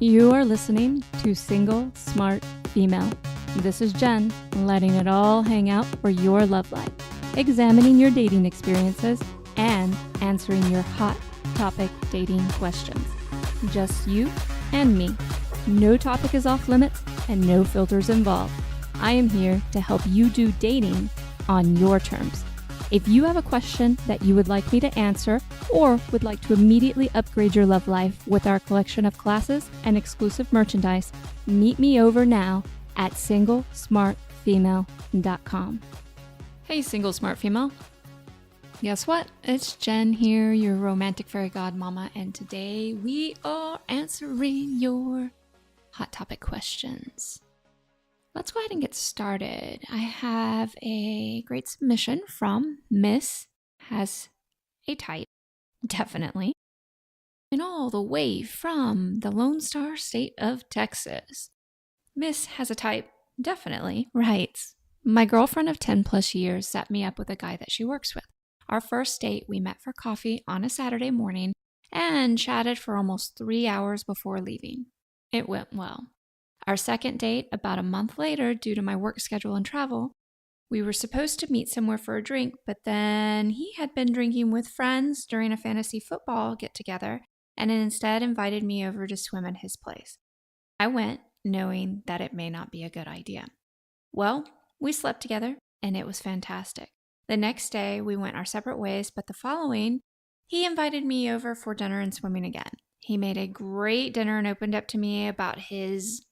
You are listening to Single Smart Female. This is Jen, letting it all hang out for your love life, examining your dating experiences, and answering your hot topic dating questions. Just you and me. No topic is off limits and no filters involved. I am here to help you do dating on your terms. If you have a question that you would like me to answer or would like to immediately upgrade your love life with our collection of classes and exclusive merchandise, meet me over now at singlesmartfemale.com. Hey, Single Smart Female. Guess what? It's Jen here, your romantic fairy godmama, and today we are answering your hot topic questions. Let's go ahead and get started. I have a great submission from Miss Has a Type, definitely, and all the way from the Lone Star State of Texas. Miss Has a Type, definitely, writes, my girlfriend of 10 plus years set me up with a guy that she works with. Our first date, we met for coffee on a Saturday morning and chatted for almost 3 hours before leaving. It went well. Our second date, about a month later, due to my work schedule and travel, we were supposed to meet somewhere for a drink, but then he had been drinking with friends during a fantasy football get-together and instead invited me over to swim at his place. I went, knowing that it may not be a good idea. Well, we slept together, and it was fantastic. The next day, we went our separate ways, but the following, he invited me over for dinner and swimming again. He made a great dinner and opened up to me about his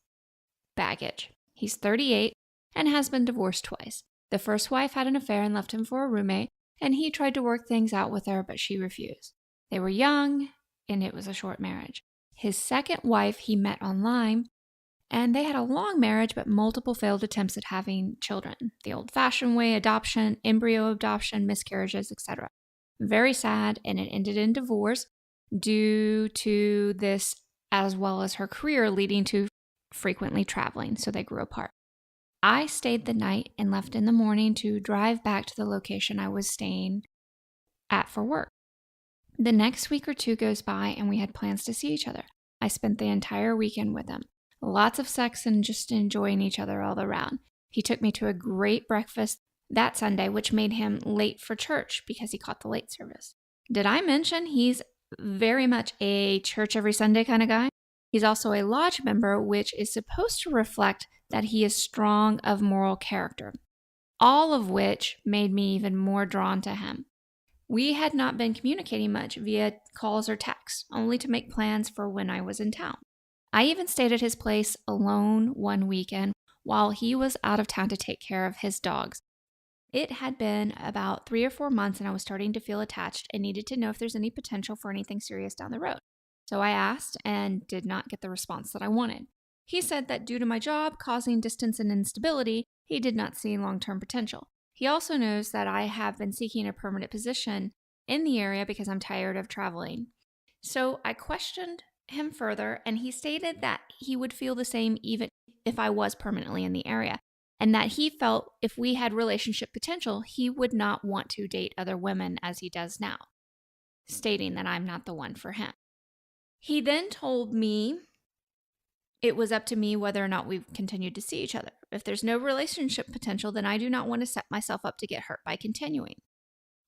baggage. He's 38 and has been divorced twice. The first wife had an affair and left him for a roommate, and he tried to work things out with her, but she refused. They were young, and it was a short marriage. His second wife he met online, and they had a long marriage, but multiple failed attempts at having children. The old-fashioned way, adoption, embryo adoption, miscarriages, etc. Very sad, and it ended in divorce due to this, as well as her career leading to frequently traveling, so they grew apart. I stayed the night and left in the morning to drive back to the location I was staying at for work. The next week or two goes by, and we had plans to see each other. I spent the entire weekend with him. Lots of sex and just enjoying each other all around. He took me to a great breakfast that Sunday, which made him late for church because he caught the late service. Did I mention he's very much a church every Sunday kind of guy? He's also a lodge member, which is supposed to reflect that he is strong of moral character, all of which made me even more drawn to him. We had not been communicating much via calls or texts, only to make plans for when I was in town. I even stayed at his place alone one weekend while he was out of town to take care of his dogs. It had been about 3 or 4 months, and I was starting to feel attached and needed to know if there's any potential for anything serious down the road. So I asked and did not get the response that I wanted. He said that due to my job causing distance and instability, he did not see long-term potential. He also knows that I have been seeking a permanent position in the area because I'm tired of traveling. So I questioned him further, and he stated that he would feel the same even if I was permanently in the area, and that he felt if we had relationship potential, he would not want to date other women as he does now, stating that I'm not the one for him. He then told me it was up to me whether or not we continued to see each other. If there's no relationship potential, then I do not want to set myself up to get hurt by continuing.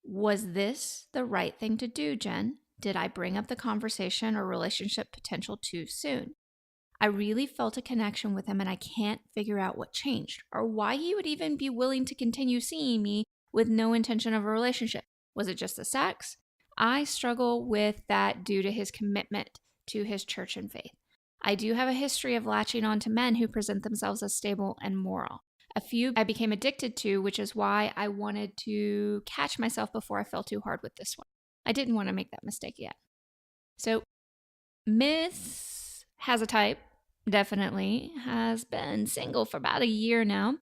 Was this the right thing to do, Jen? Did I bring up the conversation or relationship potential too soon? I really felt a connection with him, and I can't figure out what changed or why he would even be willing to continue seeing me with no intention of a relationship. Was it just the sex? I struggle with that due to his commitment to his church and faith. I do have a history of latching on to men who present themselves as stable and moral. A few I became addicted to, which is why I wanted to catch myself before I fell too hard with this one. I didn't want to make that mistake yet. So, Miss Has a Type definitely has been single for about a year now,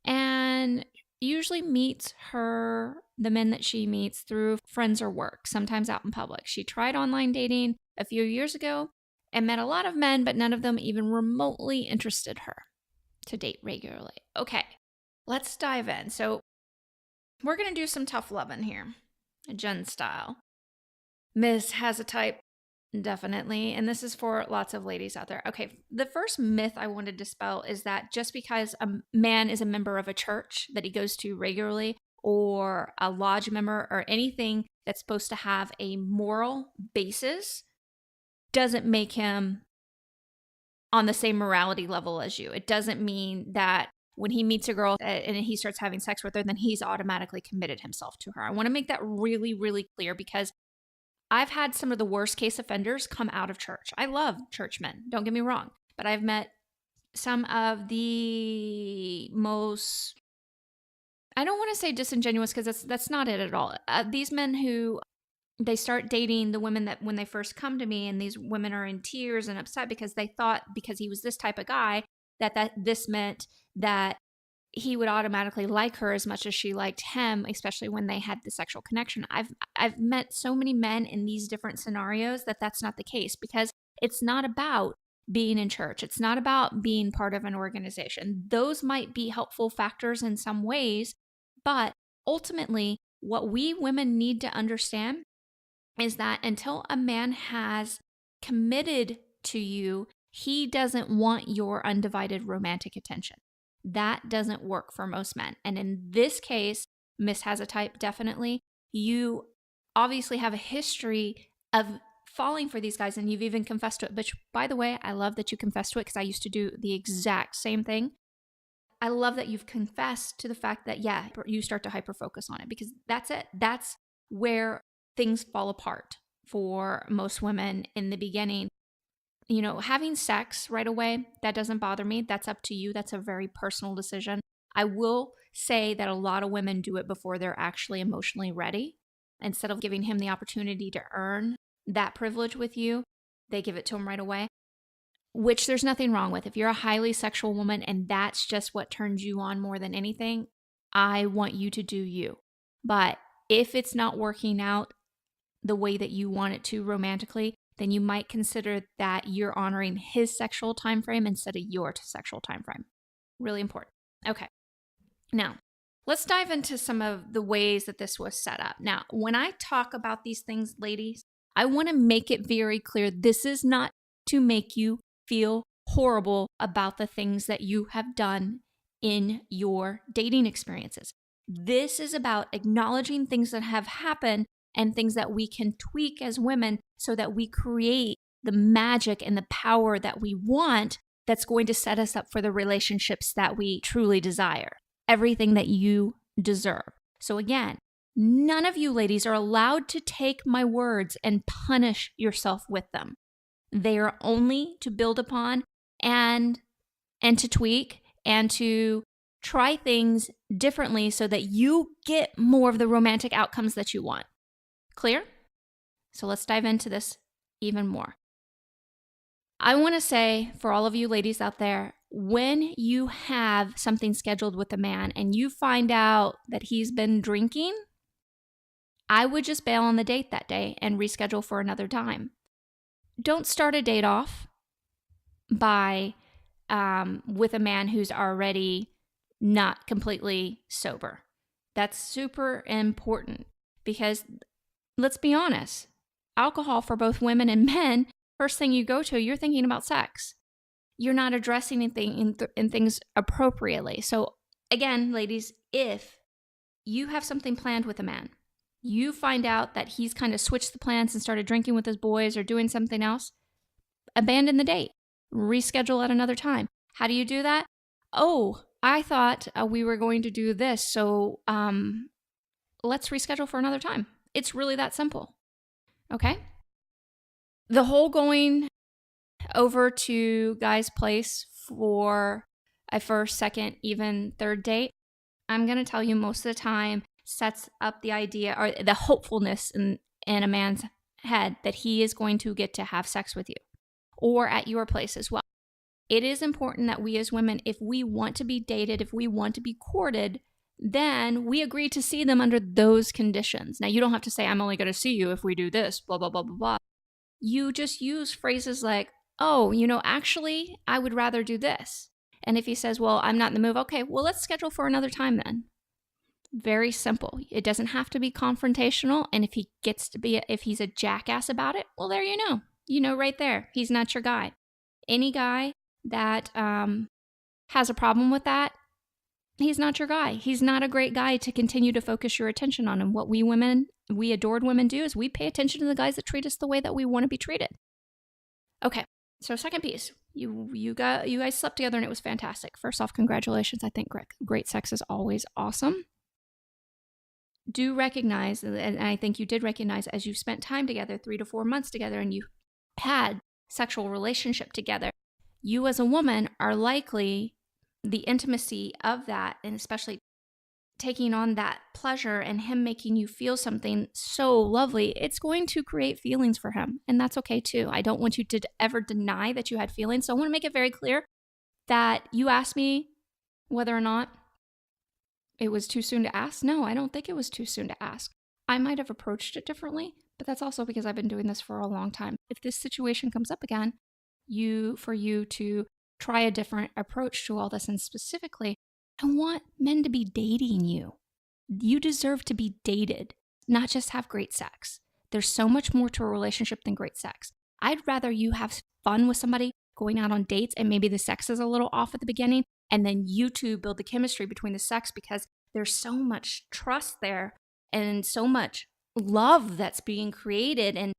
and usually meets the men that she meets through friends or work, sometimes out in public. She tried online dating a few years ago and met a lot of men, but none of them even remotely interested her to date regularly. Okay, let's dive in. So we're going to do some tough loving here, Jen style. Miss Has a Type Definitely. And this is for lots of ladies out there. Okay. The first myth I want to dispel is that just because a man is a member of a church that he goes to regularly, or a lodge member, or anything that's supposed to have a moral basis, doesn't make him on the same morality level as you. It doesn't mean that when he meets a girl and he starts having sex with her, then he's automatically committed himself to her. I want to make that really, really clear, because I've had some of the worst case offenders come out of church. I love churchmen, don't get me wrong, but I've met some of the most, I don't want to say disingenuous, because that's not it at all. These men who, they start dating the women that when they first come to me, and these women are in tears and upset because they thought because he was this type of guy that this meant that he would automatically like her as much as she liked him, especially when they had the sexual connection. I've met so many men in these different scenarios that that's not the case, because it's not about being in church. It's not about being part of an organization. Those might be helpful factors in some ways, but ultimately what we women need to understand is that until a man has committed to you, he doesn't want your undivided romantic attention. That doesn't work for most men. And in this case, Miss has a type, definitely. You obviously have a history of falling for these guys, and you've even confessed to it. Which, by the way, I love that you confessed to it, because I used to do the exact same thing. I love that you've confessed to the fact that, yeah, you start to hyper-focus on it, because that's it. That's where things fall apart for most women in the beginning. You know, having sex right away, that doesn't bother me. That's up to you. That's a very personal decision. I will say that a lot of women do it before they're actually emotionally ready. Instead of giving him the opportunity to earn that privilege with you, they give it to him right away, which there's nothing wrong with. If you're a highly sexual woman and that's just what turns you on more than anything, I want you to do you. But if it's not working out the way that you want it to romantically, then you might consider that you're honoring his sexual time frame instead of your sexual time frame. Really important. Okay. Now, let's dive into some of the ways that this was set up. Now, when I talk about these things, ladies, I want to make it very clear this is not to make you feel horrible about the things that you have done in your dating experiences. This is about acknowledging things that have happened and things that we can tweak as women so that we create the magic and the power that we want, that's going to set us up for the relationships that we truly desire. Everything that you deserve. So again, none of you ladies are allowed to take my words and punish yourself with them. They are only to build upon and to tweak and to try things differently so that you get more of the romantic outcomes that you want. Clear? So let's dive into this even more. I want to say for all of you ladies out there, when you have something scheduled with a man and you find out that he's been drinking, I would just bail on the date that day and reschedule for another time. Don't start a date off by with a man who's already not completely sober. That's super important, because let's be honest, alcohol for both women and men, first thing you go to, you're thinking about sex. You're not addressing anything in things appropriately. So again, ladies, if you have something planned with a man, you find out that he's kind of switched the plans and started drinking with his boys or doing something else, abandon the date, reschedule at another time. How do you do that? Oh, I thought we were going to do this, so let's reschedule for another time. It's really that simple. Okay? The whole going over to guy's place for a first, second, even third date, I'm going to tell you most of the time sets up the idea or the hopefulness in a man's head that he is going to get to have sex with you or at your place as well. It is important that we as women, if we want to be dated, if we want to be courted, then we agree to see them under those conditions. Now, you don't have to say, I'm only going to see you if we do this, blah, blah, blah, blah, blah. You just use phrases like, oh, actually, I would rather do this. And if he says, well, I'm not in the mood, okay, well, let's schedule for another time then. Very simple. It doesn't have to be confrontational. And if he's a jackass about it, well, there you know. You know right there, he's not your guy. Any guy that has a problem with that, he's not your guy. He's not a great guy to continue to focus your attention on. And what we adored women do is we pay attention to the guys that treat us the way that we want to be treated. Okay, so second piece. You guys slept together and it was fantastic. First off, congratulations. I think great sex is always awesome. Do recognize, and I think you did recognize as you spent time together, 3 to 4 months together, and you had sexual relationship together, you as a woman are likely the intimacy of that, and especially taking on that pleasure and him making you feel something so lovely, it's going to create feelings for him. And that's okay too. I don't want you to ever deny that you had feelings. So I want to make it very clear that you asked me whether or not it was too soon to ask. No, I don't think it was too soon to ask. I might have approached it differently, but that's also because I've been doing this for a long time. If this situation comes up again, for you to try a different approach to all this. And specifically, I want men to be dating you. You deserve to be dated, not just have great sex. There's so much more to a relationship than great sex. I'd rather you have fun with somebody, going out on dates, and maybe the sex is a little off at the beginning, and then you two build the chemistry between the sex, because there's so much trust there and so much love that's being created and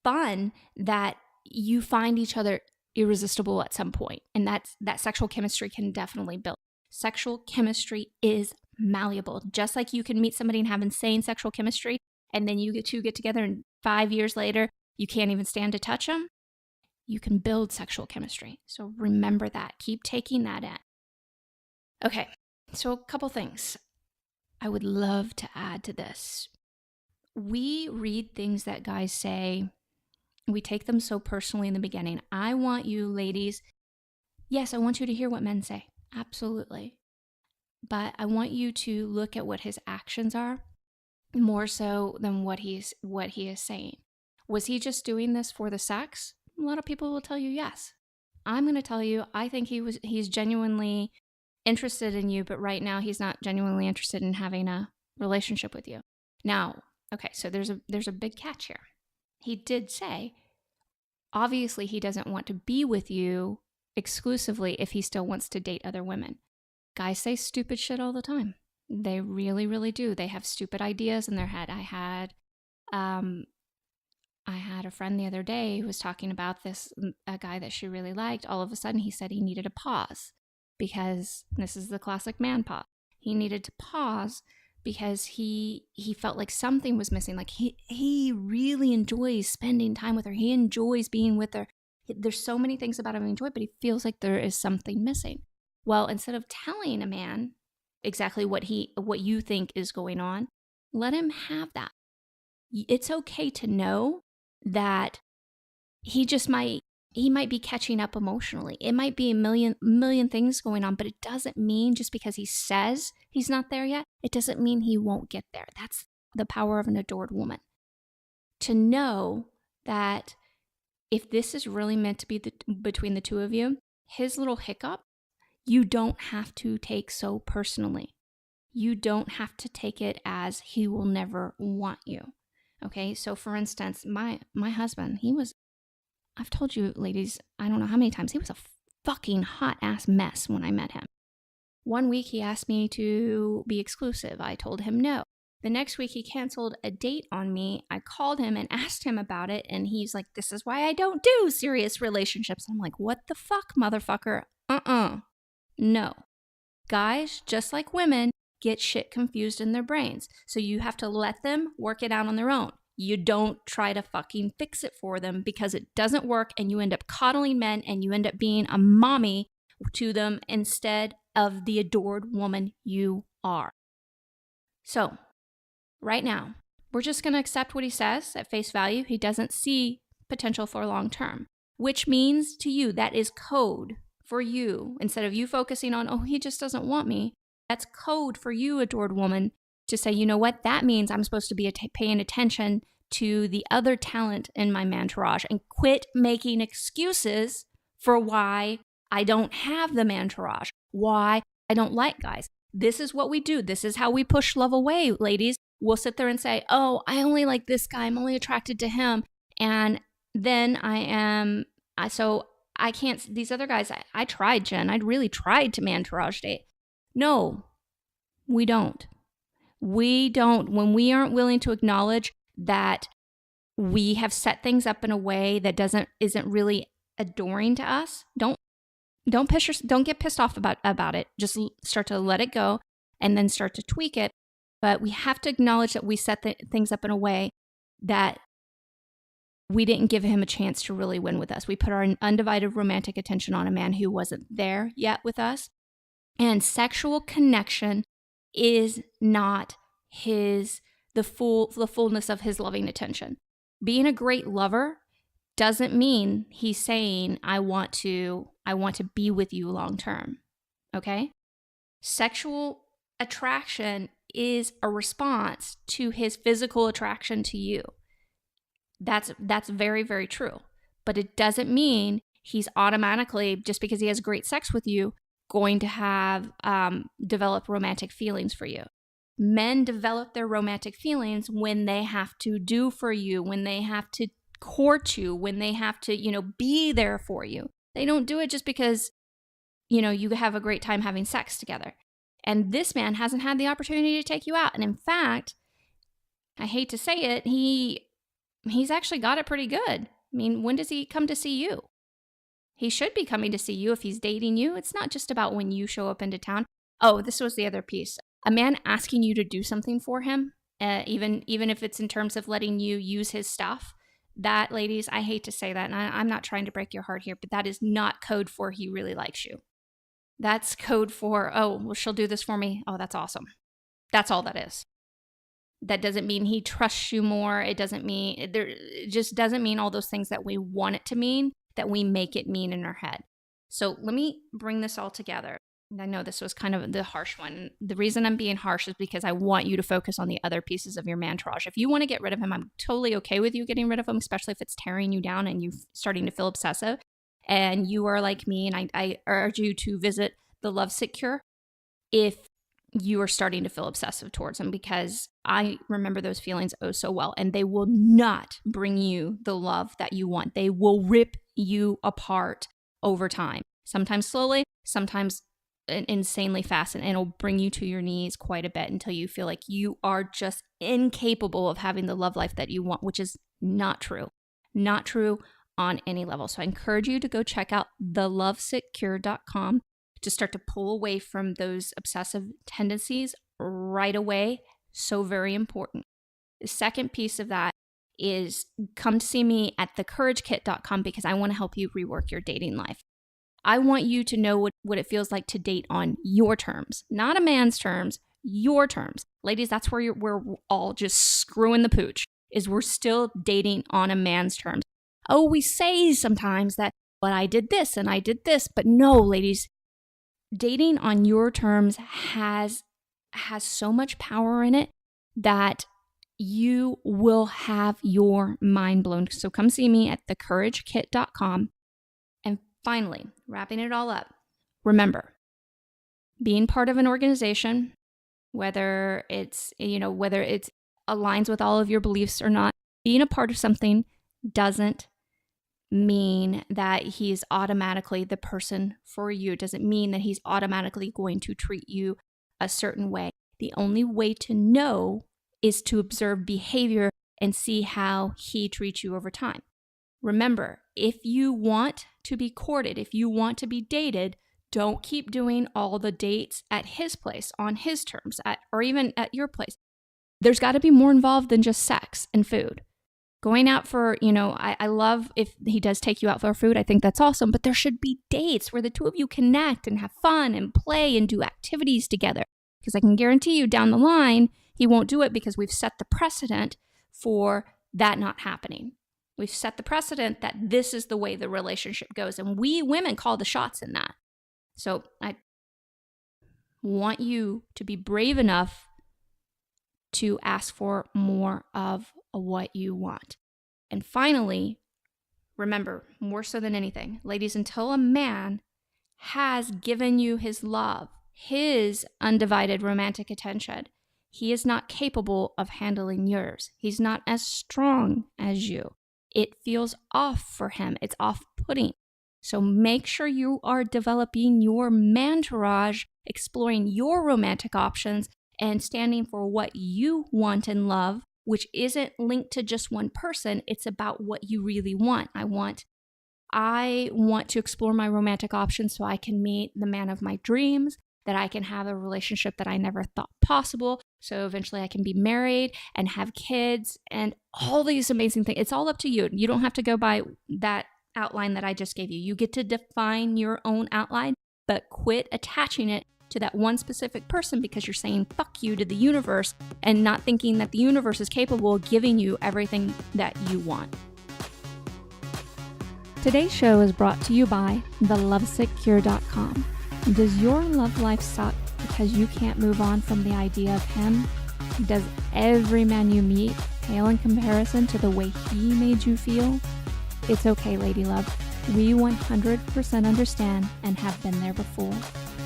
fun that you find each other irresistible at some point. And that sexual chemistry can definitely build. Sexual chemistry is malleable. Just like you can meet somebody and have insane sexual chemistry, and then you get together and 5 years later, you can't even stand to touch them. You can build sexual chemistry. So remember that. Keep taking that in. Okay, so a couple things I would love to add to this. We read things that guys say. We take them so personally in the beginning. I want you ladies, yes, I want you to hear what men say. Absolutely. But I want you to look at what his actions are more so than what he is saying. Was he just doing this for the sex? A lot of people will tell you yes. I'm going to tell you, I think he's genuinely interested in you, but right now he's not genuinely interested in having a relationship with you. Now, okay, so there's a big catch here. He did say, obviously he doesn't want to be with you exclusively if he still wants to date other women. Guys say stupid shit all the time. They really, really do. They have stupid ideas in their head. I had a friend the other day who was talking about a guy that she really liked. All of a sudden he said he needed a pause, because this is the classic man pause. He needed to pause because he felt like something was missing. Like he really enjoys spending time with her. He enjoys being with her. There's so many things about him he enjoys, but he feels like there is something missing. Well, instead of telling a man exactly what you think is going on, let him have that. It's okay to know that he might be catching up emotionally. It might be a million things going on, but it doesn't mean just because he says he's not there yet, it doesn't mean he won't get there. That's the power of an adored woman. To know that if this is really meant to be between the two of you, his little hiccup, you don't have to take so personally. You don't have to take it as he will never want you. Okay, so for instance, my husband, I've told you ladies, I don't know how many times, he was a fucking hot ass mess when I met him. One week he asked me to be exclusive. I told him no. The next week he canceled a date on me. I called him and asked him about it, and he's like, this is why I don't do serious relationships. I'm like, what the fuck, motherfucker? No. Guys, just like women, get shit confused in their brains. So you have to let them work it out on their own. You don't try to fucking fix it for them, because it doesn't work, and you end up coddling men and you end up being a mommy to them instead of the adored woman you are. So, right now, we're just going to accept what he says at face value. He doesn't see potential for long term, which means to you that is code for you. Instead of you focusing on, oh, he just doesn't want me, that's code for you, adored woman, to say, you know what, that means I'm supposed to be paying attention to the other talent in my mantourage and quit making excuses for why I don't have the mantourage, why I don't like guys. This is what we do. This is how we push love away, ladies. We'll sit there and say, oh, I only like this guy. I'm only attracted to him. And then so I can't, these other guys, I tried, Jen. I really tried to mantourage date. No, we don't. We don't. When we aren't willing to acknowledge that we have set things up in a way that isn't really adoring to us, don't get pissed off about it. Just start to let it go and then start to tweak it. But we have to acknowledge that we set things up in a way that we didn't give him a chance to really win with us. We put our undivided romantic attention on a man who wasn't there yet with us. And sexual connection is not the fullness of his loving attention. Being a great lover doesn't mean he's saying, I want to be with you long term. Okay? Sexual attraction is a response to his physical attraction to you. That's very, very true. But it doesn't mean he's automatically, just because he has great sex with you, going to have develop romantic feelings for you. Men develop their romantic feelings when they have to do for you, when they have to court you, when they have to, be there for you. They don't do it just because, you have a great time having sex together. And this man hasn't had the opportunity to take you out. And in fact, I hate to say it, he's actually got it pretty good. I mean, when does he come to see you? He should be coming to see you if he's dating you. It's not just about when you show up into town. Oh, this was the other piece. A man asking you to do something for him, even if it's in terms of letting you use his stuff, that, ladies, I hate to say that, and I'm not trying to break your heart here, but that is not code for he really likes you. That's code for, oh, well, she'll do this for me. Oh, that's awesome. That's all that is. That doesn't mean he trusts you more. It just doesn't mean all those things that we want it to mean, that we make it mean in our head. So let me bring this all together. I know this was kind of the harsh one. The reason I'm being harsh is because I want you to focus on the other pieces of your mantourage. If you want to get rid of him, I'm totally okay with you getting rid of him, especially if it's tearing you down and you're starting to feel obsessive. And you are like me, and I urge you to visit the Lovesick Cure if you are starting to feel obsessive towards him, because I remember those feelings oh so well, and they will not bring you the love that you want. They will rip you apart over time, sometimes slowly, sometimes insanely fast, and it'll bring you to your knees quite a bit until you feel like you are just incapable of having the love life that you want, which is not true on any level. So I encourage you to go check out thelovesickcure.com to start to pull away from those obsessive tendencies right away. So very important. The second piece of that is come to see me at thecouragekit.com, because I want to help you rework your dating life. I want you to know what it feels like to date on your terms, not a man's terms, your terms. Ladies, that's where we're all just screwing the pooch, is we're still dating on a man's terms. Oh, we say sometimes that, but I did this and I did this. But no, ladies, dating on your terms has so much power in it that you will have your mind blown. So come see me at thecouragekit.com. And finally, wrapping it all up, remember, being part of an organization, whether it's aligns with all of your beliefs or not, being a part of something doesn't mean that he's automatically the person for you. It doesn't mean that he's automatically going to treat you a certain way. The only way to know is to observe behavior and see how he treats you over time. Remember, if you want to be courted, if you want to be dated, don't keep doing all the dates at his place, on his terms, or even at your place. There's got to be more involved than just sex and food. Going out for, I love if he does take you out for food. I think that's awesome. But there should be dates where the two of you connect and have fun and play and do activities together. Because I can guarantee you down the line, he won't do it, because we've set the precedent for that not happening. We've set the precedent that this is the way the relationship goes. And we women call the shots in that. So I want you to be brave enough to ask for more of what you want. And finally, remember, more so than anything, ladies, until a man has given you his love, his undivided romantic attention, he is not capable of handling yours. He's not as strong as you. it feels off for him. It's off-putting. So make sure you are developing your mantourage, exploring your romantic options, and standing for what you want in love, which isn't linked to just one person. It's about what you really want. I want to explore my romantic options so I can meet the man of my dreams, that I can have a relationship that I never thought possible. So eventually I can be married and have kids and all these amazing things. It's all up to you. You don't have to go by that outline that I just gave you. You get to define your own outline, but quit attaching it to that one specific person because you're saying fuck you to the universe and not thinking that the universe is capable of giving you everything that you want. Today's show is brought to you by thelovesickcure.com. Does your love life suck because you can't move on from the idea of him? Does every man you meet pale in comparison to the way he made you feel? It's okay, lady love. We 100% understand and have been there before.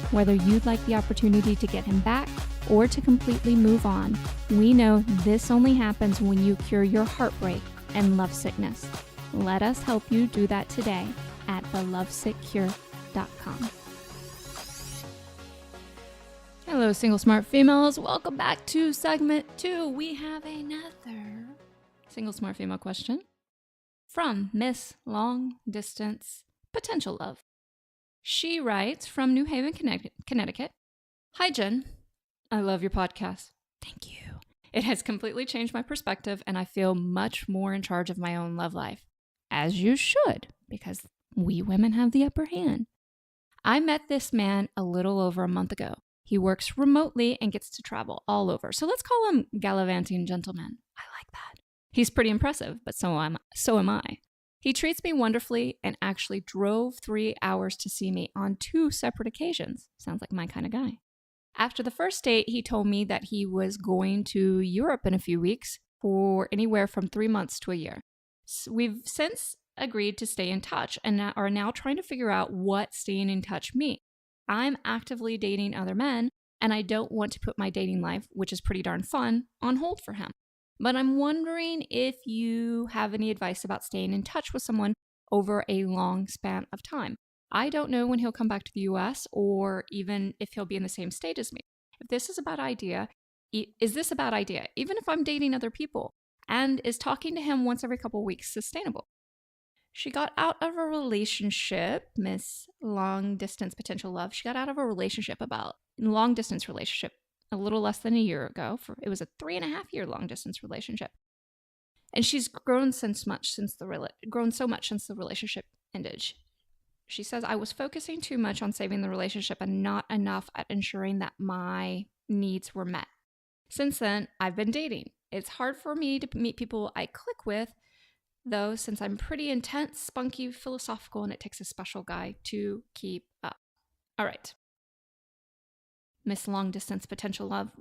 Whether you'd like the opportunity to get him back or to completely move on, we know this only happens when you cure your heartbreak and love sickness. Let us help you do that today at thelovesickcure.com. Hello, single smart females. Welcome back to segment 2. We have another single smart female question from Miss Long Distance Potential Love. She writes from New Haven, Connecticut. Hi, Jen. I love your podcast. Thank you. It has completely changed my perspective, and I feel much more in charge of my own love life. As you should, because we women have the upper hand. I met this man a little over a month ago. He works remotely and gets to travel all over. So let's call him gallivanting gentleman. I like that. He's pretty impressive, but so am I. He treats me wonderfully and actually drove 3 hours to see me on 2 separate occasions. Sounds like my kind of guy. After the first date, he told me that he was going to Europe in a few weeks for anywhere from 3 months to a year. So we've since agreed to stay in touch and are now trying to figure out what staying in touch means. I'm actively dating other men, and I don't want to put my dating life, which is pretty darn fun, on hold for him. But I'm wondering if you have any advice about staying in touch with someone over a long span of time. I don't know when he'll come back to the US or even if he'll be in the same state as me. If this is a bad idea, is this a bad idea? Even if I'm dating other people, and is talking to him once every couple of weeks sustainable? She got out of a relationship, Miss Long Distance Potential Love. She got out of a long distance relationship a little less than a year ago. It was a 3.5-year long distance relationship. And she's grown so much since the relationship ended. She says, I was focusing too much on saving the relationship and not enough at ensuring that my needs were met. Since then, I've been dating. It's hard for me to meet people I click with, though, since I'm pretty intense, spunky, philosophical, and it takes a special guy to keep up. All right. Miss Long Distance Potential Love,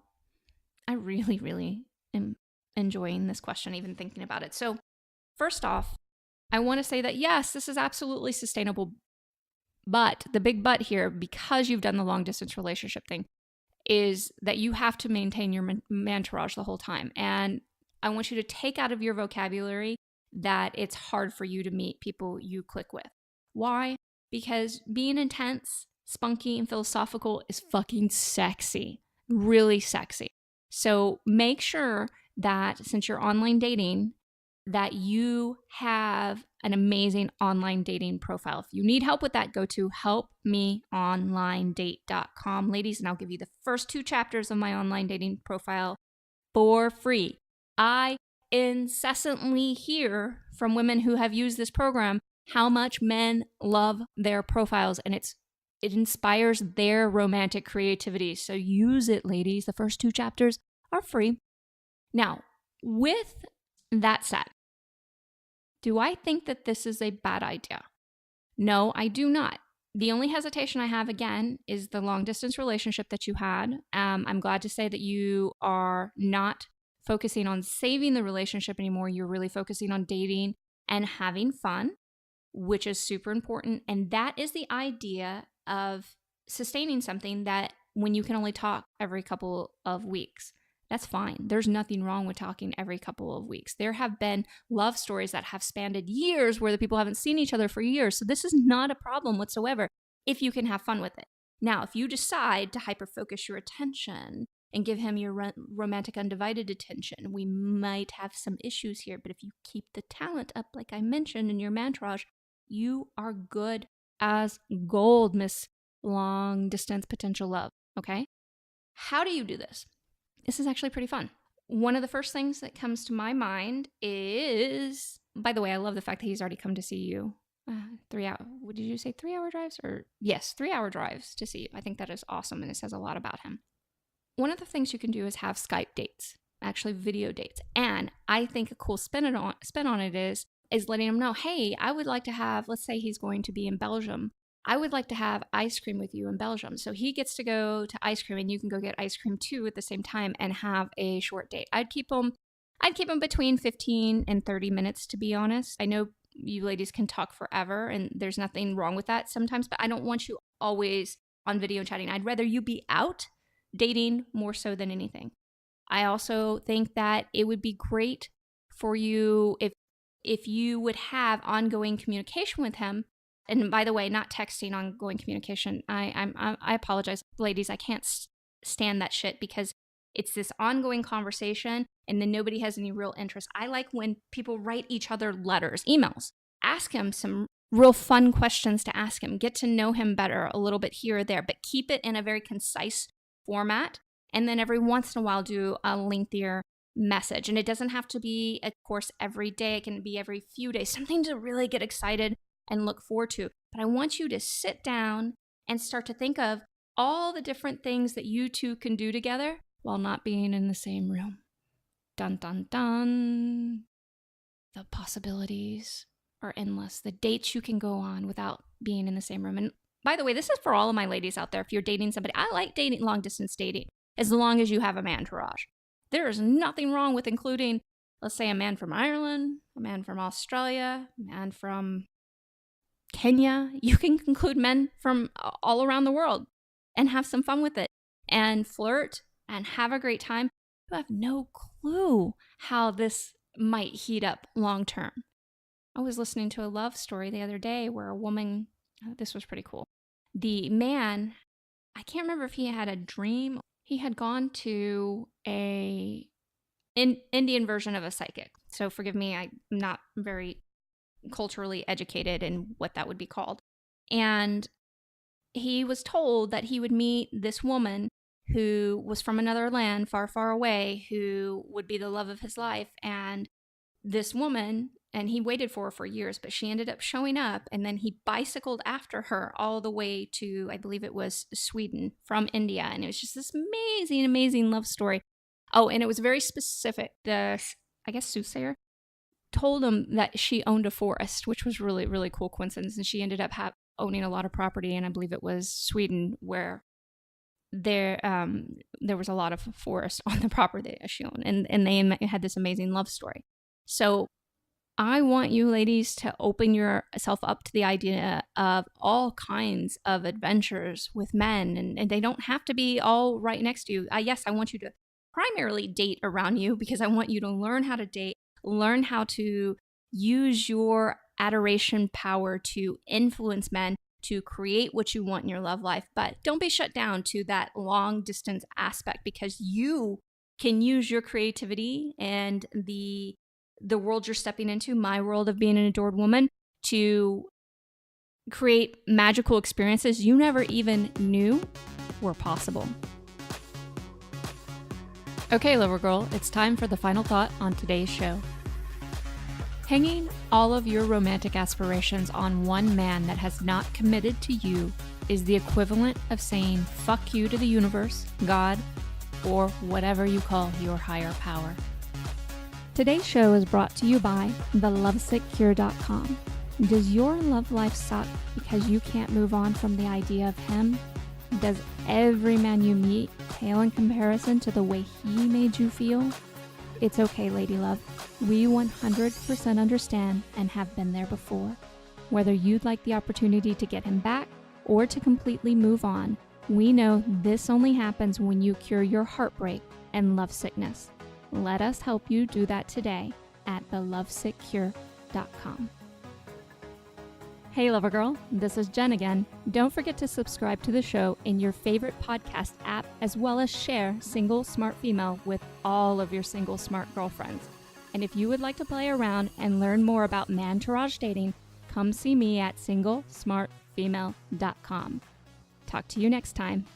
I really, really am enjoying this question, even thinking about it. So first off, I want to say that yes, this is absolutely sustainable, but the big but here, because you've done the long distance relationship thing, is that you have to maintain your mantourage the whole time. And I want you to take out of your vocabulary that it's hard for you to meet people you click with. Why? Because being intense, spunky, and philosophical is fucking sexy. Really sexy. So make sure that since you're online dating, that you have an amazing online dating profile. If you need help with that, go to helpmeonlinedate.com, ladies, and I'll give you the first 2 chapters of my online dating profile for free. I incessantly hear from women who have used this program how much men love their profiles, and it inspires their romantic creativity. So use it, ladies. The first 2 chapters are free. Now, with that said, do I think that this is a bad idea? No, I do not. The only hesitation I have, again, is the long distance relationship that you had. I'm glad to say that you are not focusing on saving the relationship anymore. You're really focusing on dating and having fun, which is super important. And that is the idea of sustaining something that when you can only talk every couple of weeks. That's fine. There's nothing wrong with talking every couple of weeks. There have been love stories that have spanned years where the people haven't seen each other for years. So this is not a problem whatsoever if you can have fun with it. Now, if you decide to hyper-focus your attention and give him your romantic undivided attention, we might have some issues here. But if you keep the talent up, like I mentioned in your mantrage, you are good as gold, Miss Long Distance Potential Love. Okay? How do you do this? This is actually pretty fun. One of the first things that comes to my mind is, by the way, I love the fact that he's already come to see you. 3 hour, what did you say, 3 hour drives? Yes, 3 hour drives to see you. I think that is awesome, and it says a lot about him. One of the things you can do is have Skype dates, actually video dates. And I think a cool spin on it is letting him know, hey, I would like to have, let's say he's going to be in Belgium. I would like to have ice cream with you in Belgium. So he gets to go to ice cream and you can go get ice cream too at the same time and have a short date. I'd keep them between 15 and 30 minutes, to be honest. I know you ladies can talk forever and there's nothing wrong with that sometimes, but I don't want you always on video chatting. I'd rather you be out dating more so than anything. I also think that it would be great for you if you would have ongoing communication with him. And by the way, not texting, ongoing communication. I apologize, ladies. I can't stand that shit because it's this ongoing conversation and then nobody has any real interest. I like when people write each other letters, emails. Ask him some real fun questions to ask him. Get to know him better a little bit here or there, but keep it in a very concise format. And then every once in a while, do a lengthier message. And it doesn't have to be, of course, every day. It can be every few days. Something to really get excited and look forward to. But I want you to sit down and start to think of all the different things that you two can do together while not being in the same room. Dun, dun, dun. The possibilities are endless. The dates you can go on without being in the same room. And by the way, this is for all of my ladies out there. If you're dating somebody, I like dating, long distance dating, as long as you have a mantourage. There is nothing wrong with including, let's say, a man from Ireland, a man from Australia, a man from Kenya. You can include men from all around the world and have some fun with it and flirt and have a great time. You have no clue how this might heat up long term. I was listening to a love story the other day where a woman, this was pretty cool. The man, I can't remember if he had a dream. He had gone to a Indian version of a psychic. So forgive me, I'm not very culturally educated in what that would be called. And he was told that he would meet this woman who was from another land far, far away, who would be the love of his life. And this woman, and he waited for her for years, but she ended up showing up, and then he bicycled after her all the way to, I believe it was Sweden from India. And it was just this amazing, amazing love story. Oh, and it was very specific. I guess soothsayer told him that she owned a forest, which was really, really cool coincidence. And she ended up owning a lot of property, and I believe it was Sweden, where there was a lot of forest on the property that she owned, and they had this amazing love story. So I want you ladies to open yourself up to the idea of all kinds of adventures with men, and they don't have to be all right next to you. Yes, I want you to primarily date around you because I want you to learn how to date, learn how to use your adoration power to influence men, to create what you want in your love life. But don't be shut down to that long distance aspect, because you can use your creativity and the world you're stepping into, my world of being an adored woman, to create magical experiences you never even knew were possible. Okay, Lover Girl, it's time for the final thought on today's show. Hanging all of your romantic aspirations on one man that has not committed to you is the equivalent of saying fuck you to the universe, God, or whatever you call your higher power. Today's show is brought to you by thelovesickcure.com. Does your love life suck because you can't move on from the idea of him? Does every man you meet pale in comparison to the way he made you feel? It's okay, lady love. We 100% understand and have been there before. Whether you'd like the opportunity to get him back or to completely move on, we know this only happens when you cure your heartbreak and lovesickness. Let us help you do that today at thelovesickcure.com. Hey, Lover Girl, this is Jen again. Don't forget to subscribe to the show in your favorite podcast app, as well as share Single Smart Female with all of your single smart girlfriends. And if you would like to play around and learn more about Mantourage dating, come see me at singlesmartfemale.com. Talk to you next time.